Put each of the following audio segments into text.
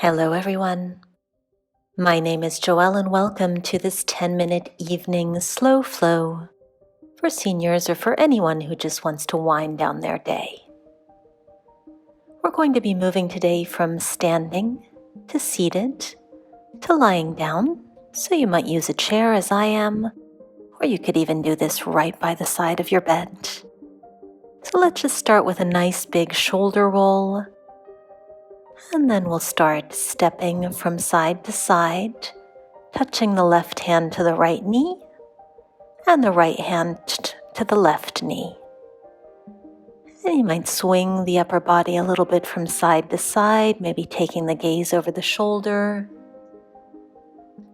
Hello everyone. My name is Joelle and welcome to this 10-minute evening slow flow for seniors or for anyone who just wants to wind down their day. We're going to be moving today from standing to seated to lying down, so you might use a chair as I am, or you could even do this right by the side of your bed. So let's just start with a nice big shoulder roll. And then we'll start stepping from side to side, touching the left hand to the right knee and the right hand to the left knee. And you might swing the upper body a little bit from side to side, maybe taking the gaze over the shoulder.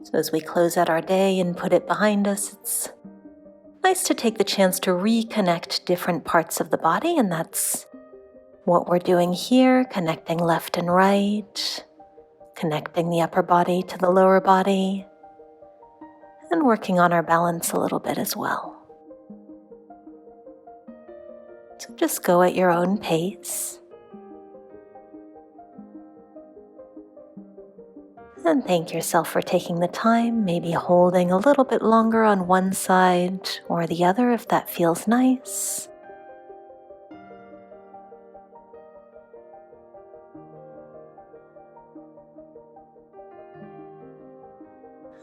So as we close out our day and put it behind us, it's nice to take the chance to reconnect different parts of the body, and that's what we're doing here, connecting left and right, connecting the upper body to the lower body, and working on our balance a little bit as well. So just go at your own pace. And thank yourself for taking the time, maybe holding a little bit longer on one side or the other if that feels nice.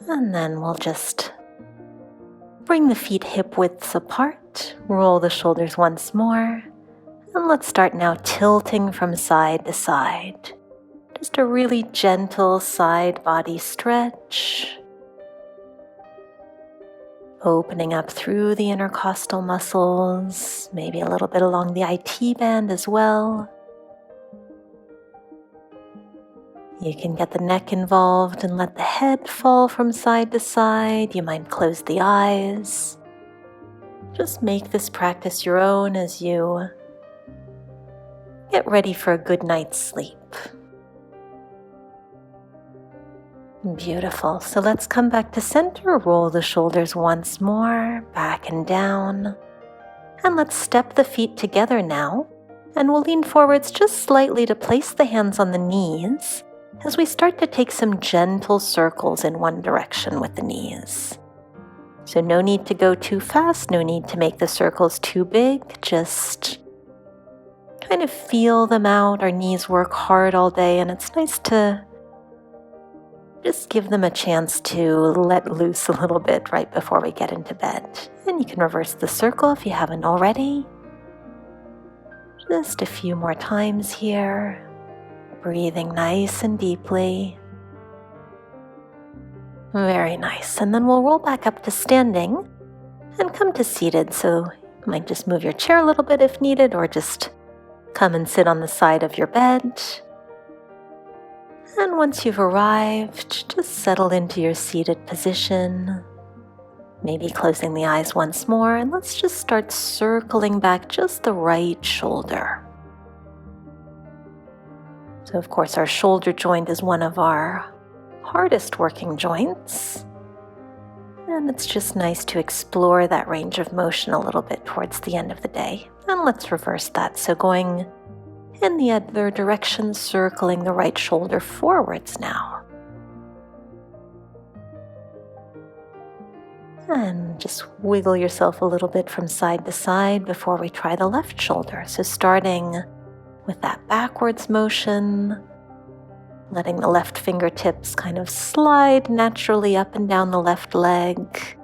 And then we'll just bring the feet hip widths apart, roll the shoulders once more, and let's start now tilting from side to side. Just a really gentle side body stretch, opening up through the intercostal muscles, maybe a little bit along the IT band as well. You can get the neck involved and let the head fall from side to side. You might close the eyes. Just make this practice your own as you get ready for a good night's sleep. Beautiful. So let's come back to center. Roll the shoulders once more, back and down. And let's step the feet together now. And we'll lean forwards just slightly to place the hands on the knees as we start to take some gentle circles in one direction with the knees. So no need to go too fast, no need to make the circles too big, just kind of feel them out. Our knees work hard all day, and it's nice to just give them a chance to let loose a little bit right before we get into bed. And you can reverse the circle if you haven't already. Just a few more times here. Breathing nice and deeply. Very nice. And then we'll roll back up to standing and come to seated. So you might just move your chair a little bit if needed, or just come and sit on the side of your bed. And once you've arrived, just settle into your seated position. Maybe closing the eyes once more, and let's just start circling back just the right shoulder. So of course our shoulder joint is one of our hardest working joints, and it's just nice to explore that range of motion a little bit towards the end of the day. And let's reverse that. So going in the other direction, circling the right shoulder forwards now. And just wiggle yourself a little bit from side to side before we try the left shoulder. So starting with that backwards motion, letting the left fingertips kind of slide naturally up and down the left leg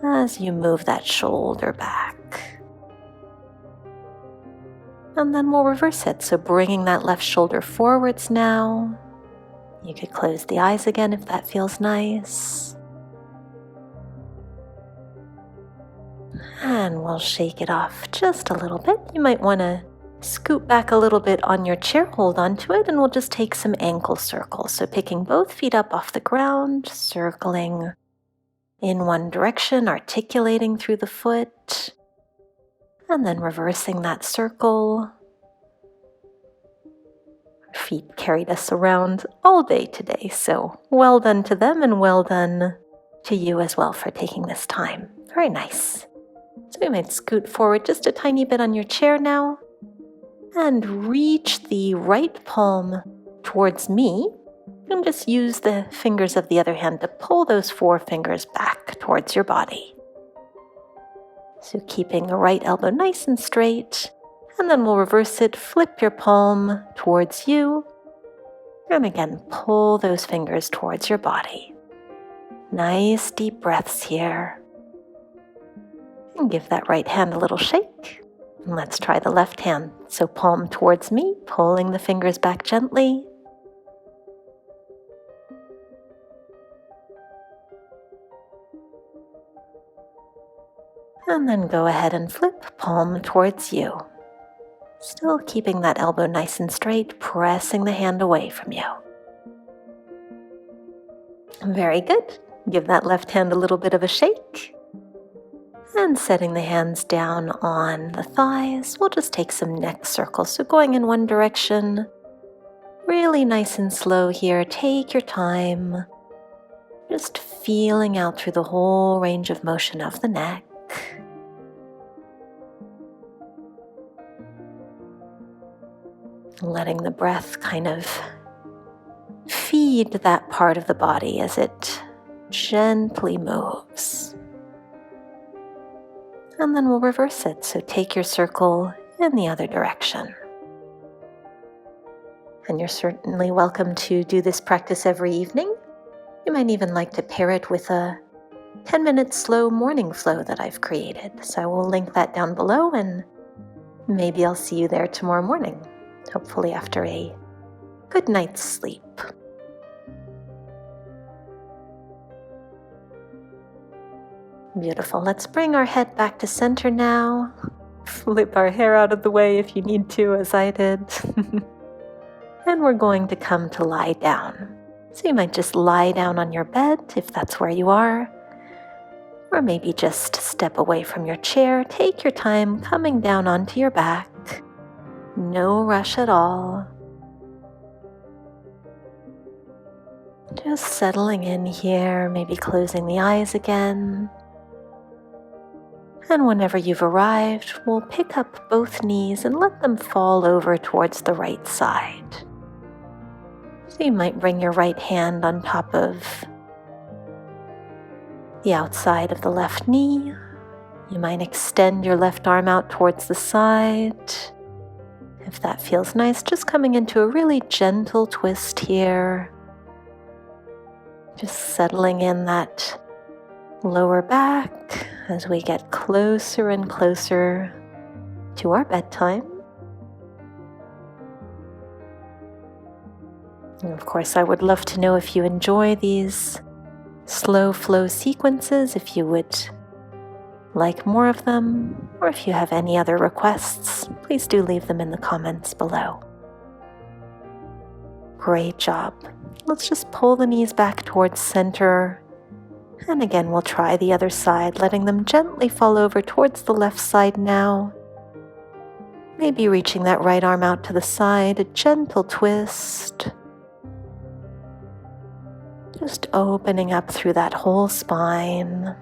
as you move that shoulder back. And then we'll reverse it. So bringing that left shoulder forwards now. You could close the eyes again if that feels nice. And we'll shake it off just a little bit. You might want to scoot back a little bit on your chair, hold onto it, and we'll just take some ankle circles. So picking both feet up off the ground, circling in one direction, articulating through the foot, and then reversing that circle. Our feet carried us around all day today, so well done to them and well done to you as well for taking this time. Very nice. So you might scoot forward just a tiny bit on your chair now, and reach the right palm towards me, and just use the fingers of the other hand to pull those 4 fingers back towards your body. So keeping the right elbow nice and straight, and then we'll reverse it, flip your palm towards you, and again pull those fingers towards your body. Nice deep breaths here. And give that right hand a little shake. And let's try the left hand. So palm towards me, pulling the fingers back gently. And then go ahead and flip palm towards you. Still keeping that elbow nice and straight, pressing the hand away from you. Very good. Give that left hand a little bit of a shake. And setting the hands down on the thighs, we'll just take some neck circles. So going in one direction, really nice and slow here. Take your time. Just feeling out through the whole range of motion of the neck. Letting the breath kind of feed that part of the body as it gently moves. And then we'll reverse it. So take your circle in the other direction. And you're certainly welcome to do this practice every evening. You might even like to pair it with a 10-minute slow morning flow that I've created. So I will link that down below, and maybe I'll see you there tomorrow morning, hopefully after a good night's sleep. Beautiful. Let's bring our head back to center now. Flip our hair out of the way if you need to, as I did. And we're going to come to lie down. So you might just lie down on your bed if that's where you are. Or maybe just step away from your chair. Take your time coming down onto your back. No rush at all. Just settling in here, maybe closing the eyes again. And whenever you've arrived, we'll pick up both knees and let them fall over towards the right side. So you might bring your right hand on top of the outside of the left knee. You might extend your left arm out towards the side. If that feels nice, just coming into a really gentle twist here. Just settling in that lower back as we get closer and closer to our bedtime. And of course, I would love to know if you enjoy these slow flow sequences, if you would like more of them, or if you have any other requests, please do leave them in the comments below. Great job. Let's just pull the knees back towards center. And again, we'll try the other side, letting them gently fall over towards the left side now. Maybe reaching that right arm out to the side, a gentle twist. Just opening up through that whole spine.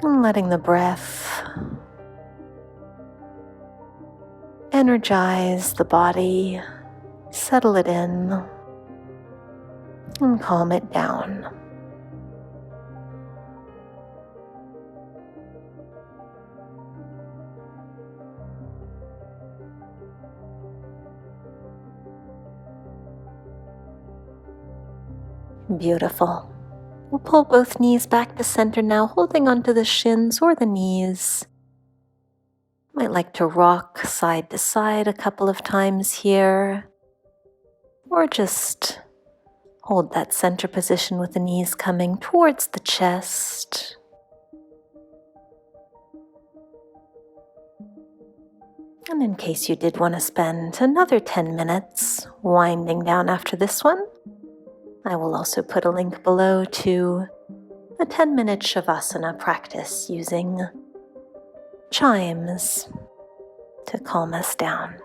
And letting the breath energize the body, settle it in, and calm it down. Beautiful. We'll pull both knees back to center now, holding onto the shins or the knees. Might like to rock side to side a couple of times here, or just hold that center position with the knees coming towards the chest. And in case you did want to spend another 10 minutes winding down after this one, I will also put a link below to a 10-minute Shavasana practice using chimes to calm us down.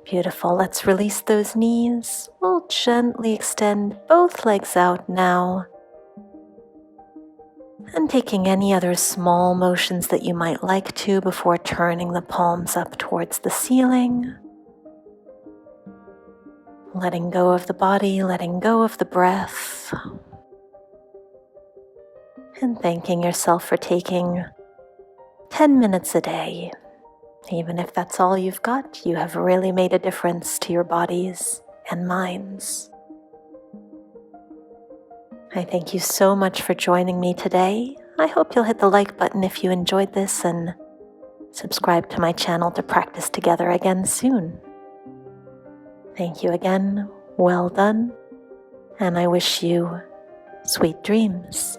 Beautiful. Let's release those knees. We'll gently extend both legs out now. And taking any other small motions that you might like to before turning the palms up towards the ceiling. letting go of the body, letting go of the breath, and thanking yourself for taking 10 minutes a day. Even if that's all you've got, you have really made a difference to your bodies and minds. I thank you so much for joining me today. I hope you'll hit the like button if you enjoyed this and subscribe to my channel to practice together again soon. Thank you again, well done, and I wish you sweet dreams.